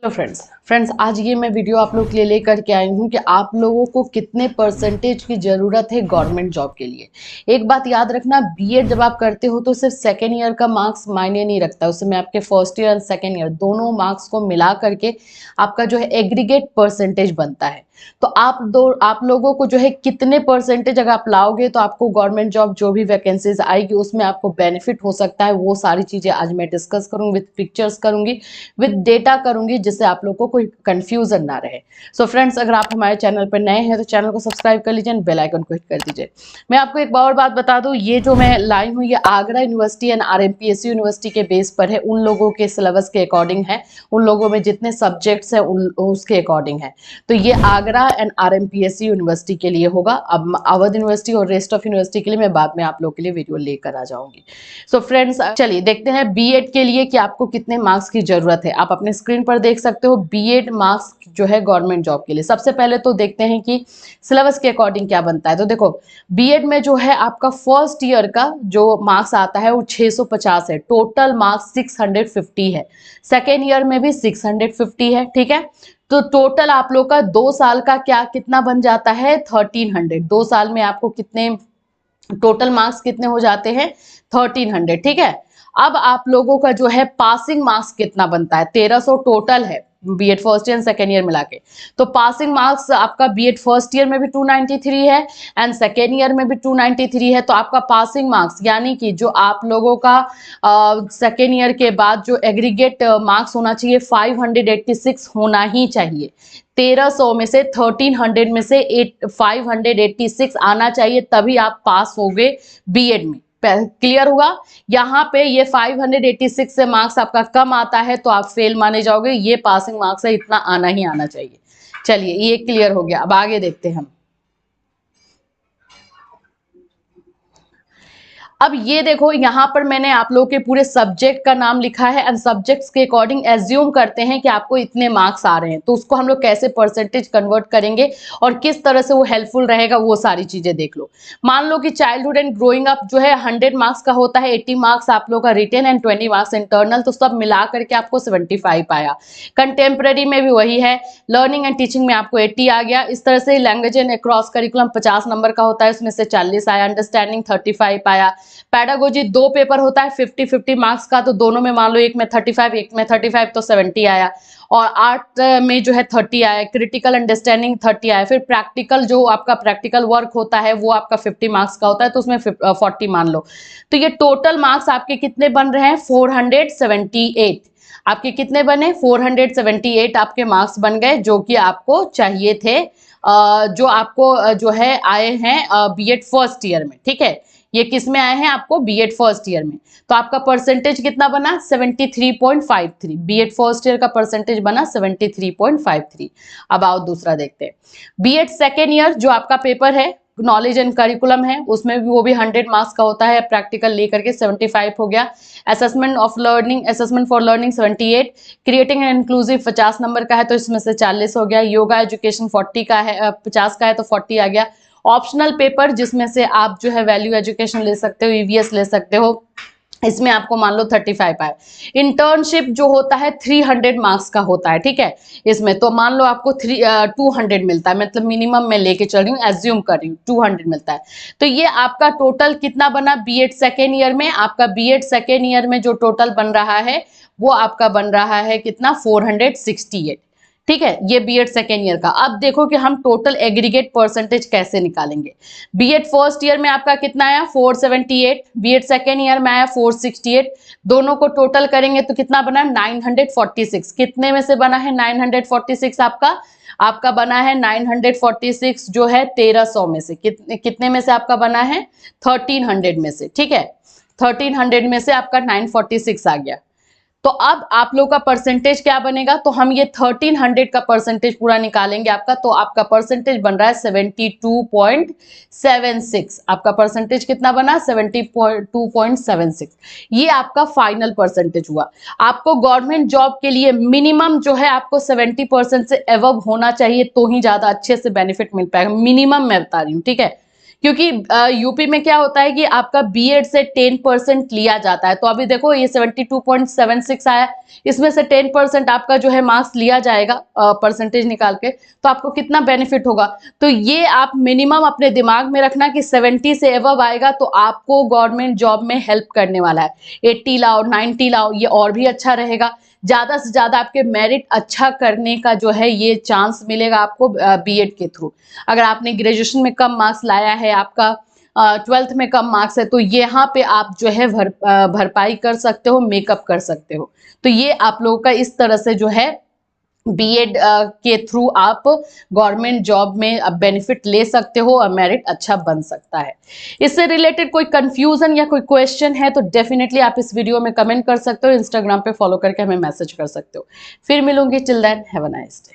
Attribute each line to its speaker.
Speaker 1: तो फ्रेंड्स आज ये मैं वीडियो आप लोग के लिए लेकर के आई हूँ कि आप लोगों को कितने परसेंटेज की ज़रूरत है गवर्नमेंट जॉब के लिए। एक बात याद रखना, बीएड जब आप करते हो तो सिर्फ सेकेंड ईयर का मार्क्स मायने नहीं रखता, उसमें आपके फर्स्ट ईयर और सेकेंड ईयर दोनों मार्क्स को मिला करके आपका जो है एग्रीगेट परसेंटेज बनता है। तो आप लोगों को जो है कितने परसेंटेज अगर आप लाओगे तो आपको गवर्नमेंट जॉब जो भी वैकेंसीज आएगी उसमें आपको बेनिफिट हो सकता है। वो सारी चीज़ें आज मैं डिस्कस करूँगी, विद पिक्चर्स करूँगी, विद डेटा करूँगी, जिससे आप लोगों को कोई कंफ्यूजन ना रहे। सो फ्रेंड्स, अगर आप हमारे चैनल पर नए हैं तो चैनल को सब्सक्राइब कर लीजिए, बेल आइकन को हिट कर दीजिए। मैं आपको एक और बात बता दूं, ये जो मैं लाई हूँ ये आगरा यूनिवर्सिटी एंड आरएमपीएसयू यूनिवर्सिटी के बेस पर है, उन लोगों के सिलेबस के अकॉर्डिंग है, उन लोगों में जितने सब्जेक्ट्स हैं उसके अकॉर्डिंग है। तो ये आगरा एंड आरएमपीएसयू यूनिवर्सिटी के लिए होगा। अब अवध यूनिवर्सिटी और रेस्ट ऑफ यूनिवर्सिटी के लिए मैं बाद में आप लोग के लिए वीडियो लेकर आ जाऊंगी। सो फ्रेंड्स, चलिए देखते हैं बीएड के लिए कि आपको कितने मार्क्स की जरूरत है। आप अपने स्क्रीन पर देख सकते हो बीएड मार्क्स जो है गवर्नमेंट जॉब के लिए। सबसे पहले तो देखते हैं कि सिलेबस के अकॉर्डिंग क्या बनता है। तो देखो, बीएड में जो है आपका फर्स्ट ईयर का जो मार्क्स आता है वो 650 है, टोटल मार्क्स 650 है। सेकेंड ईयर में भी 650 है, ठीक है। तो टोटल आप लोग का 2 साल का कितना बन जाता है, 1300। 2 साल में आपको कितने टोटल मार्क्स कितने हो जाते हैं, 1300, ठीक है। अब आप लोगों का जो है पासिंग मार्क्स कितना बनता है, 1300 टोटल है BEd first year and second year मिला के। तो पासिंग मार्क्स आपका बीएड फर्स्ट ईयर में भी 293 है एंड सेकेंड ईयर में भी 293 है। तो आपका पासिंग मार्क्स यानी कि जो आप लोगों का सेकेंड ईयर के बाद जो एग्रीगेट मार्क्स होना चाहिए 586 होना ही चाहिए। 1300 में से 1300 में से 586 आना चाहिए, तभी आप पास होगे बीएड में। क्लियर हुआ। यहाँ पे ये 586 से मार्क्स आपका कम आता है तो आप फेल माने जाओगे। ये पासिंग मार्क्स है, इतना आना ही आना चाहिए। चलिए ये क्लियर हो गया। अब आगे देखते हैं हम। अब ये देखो, यहाँ पर मैंने आप लोगों के पूरे सब्जेक्ट का नाम लिखा है एंड सब्जेक्ट्स के अकॉर्डिंग एज्यूम करते हैं कि आपको इतने मार्क्स आ रहे हैं, तो उसको हम लोग कैसे परसेंटेज कन्वर्ट करेंगे और किस तरह से वो हेल्पफुल रहेगा, वो सारी चीजें देख लो। मान लो कि चाइल्डहुड एंड ग्रोइंग अप जो है 100 मार्क्स का होता है, 80 मार्क्स आप लोग का रिटेन एंड 20 मार्क्स इंटरनल, तो सब मिला करके आपको 75 आया। कंटेम्प्रेरी में भी वही है, लर्निंग एंड टीचिंग में आपको 80 आ गया। इस तरह से language and cross curriculum 50 number का होता है, उसमें से 40 आया। अंडरस्टैंडिंग 35 आया। पैडागोजी 2 पेपर होता है 50-50 मार्क्स का, तो दोनों में मान लो एक में 35 एक में 35, तो 70 आया। और आर्ट में जो है 30 आया। क्रिटिकल अंडरस्टैंडिंग 30 आया। फिर प्रैक्टिकल जो आपका प्रैक्टिकल वर्क होता है वो आपका 50 मार्क्स का होता है, तो उसमें 40 मान लो। तो ये टोटल मार्क्स आपके कितने बन रहे हैं, 478। आपके कितने बने, 478 आपके मार्क्स बन गए, जो कि आपको चाहिए थे, जो आपको जो है आए हैं बीएड फर्स्ट ईयर में, ठीक है। ये किस में आए हैं, आपको बीएड फर्स्ट ईयर में। तो आपका परसेंटेज कितना बना, 73.53। बीएड फर्स्ट ईयर का परसेंटेज बना 73.53। अब आओ दूसरा देखते हैं। बीएड सेकेंड ईयर जो आपका पेपर है नॉलेज एंड करिकुलम है, उसमें भी वो भी 100 मार्क्स का होता है, प्रैक्टिकल लेकर के 75 हो गया। Assessment of learning, assessment for learning 78। Creating and inclusive 50 number का है, तो इसमें से 40 हो गया। योगा एजुकेशन 40 का है, 50 का है, तो 40 आ गया। ऑप्शनल पेपर जिसमें से आप जो है वैल्यू एजुकेशन ले सकते हो, ईवीएस ले सकते हो, इसमें आपको मान लो 35 आए। इंटर्नशिप जो होता है 300 मार्क्स का होता है, ठीक है। इसमें तो मान लो आपको 200 मिलता है, मतलब मिनिमम मैं लेके चल रही हूँ, एज्यूम कर रही हूँ 200 मिलता है। तो ये आपका टोटल कितना बना बीएड सेकेंड ईयर में, आपका बीएड सेकेंड ईयर में जो टोटल बन रहा है वो आपका बन रहा है कितना, 468, ठीक है। ये बीएड सेकेंड ईयर का। अब देखो कि हम टोटल एग्रीगेट परसेंटेज कैसे निकालेंगे। बीएड फर्स्ट ईयर में आपका कितना आया, 478। बीएड सेकेंड ईयर में आया 468। दोनों को टोटल करेंगे तो कितना बना, 946। कितने में से बना है 946? आपका बना है 946 जो है 1300 में से। कितने में से आपका बना है, 1300 में से, ठीक है। 1300 में से आपका 946 आ गया। तो अब आप लोग का परसेंटेज क्या बनेगा, तो हम ये 1300 का परसेंटेज पूरा निकालेंगे आपका, तो आपका परसेंटेज बन रहा है 72.76। आपका परसेंटेज कितना बना, 72.76। ये आपका फाइनल परसेंटेज हुआ। आपको गवर्नमेंट जॉब के लिए मिनिमम जो है आपको 70% से एवब होना चाहिए, तो ही ज्यादा अच्छे से बेनिफिट मिल पाएगा। मिनिमम मैं बता रही हूँ, ठीक है, क्योंकि यूपी में क्या होता है कि आपका बीएड से 10% लिया जाता है। तो अभी देखो ये 72.76 आया, इसमें से 10% आपका जो है मार्क्स लिया जाएगा परसेंटेज निकाल के, तो आपको कितना बेनिफिट होगा। तो ये आप मिनिमम अपने दिमाग में रखना कि 70 से एबव आएगा तो आपको गवर्नमेंट जॉब में हेल्प करने वाला है। 80 लाओ, 90 लाओ, ये और भी अच्छा रहेगा। ज़्यादा से ज़्यादा आपके मेरिट अच्छा करने का जो है ये चांस मिलेगा आपको बीएड के थ्रू। अगर आपने ग्रेजुएशन में कम मार्क्स लाया है, आपका 12th में कम मार्क्स है, तो यहाँ पे आप जो है भरपाई कर सकते हो, मेकअप कर सकते हो। तो ये आप लोगों का इस तरह से जो है बीएड के थ्रू आप गवर्नमेंट जॉब में बेनिफिट ले सकते हो और मेरिट अच्छा बन सकता है। इससे रिलेटेड कोई कंफ्यूजन या कोई क्वेश्चन है तो डेफिनेटली आप इस वीडियो में कमेंट कर सकते हो, इंस्टाग्राम पे फॉलो करके हमें मैसेज कर सकते हो। फिर मिलूंगी, till then have a nice day.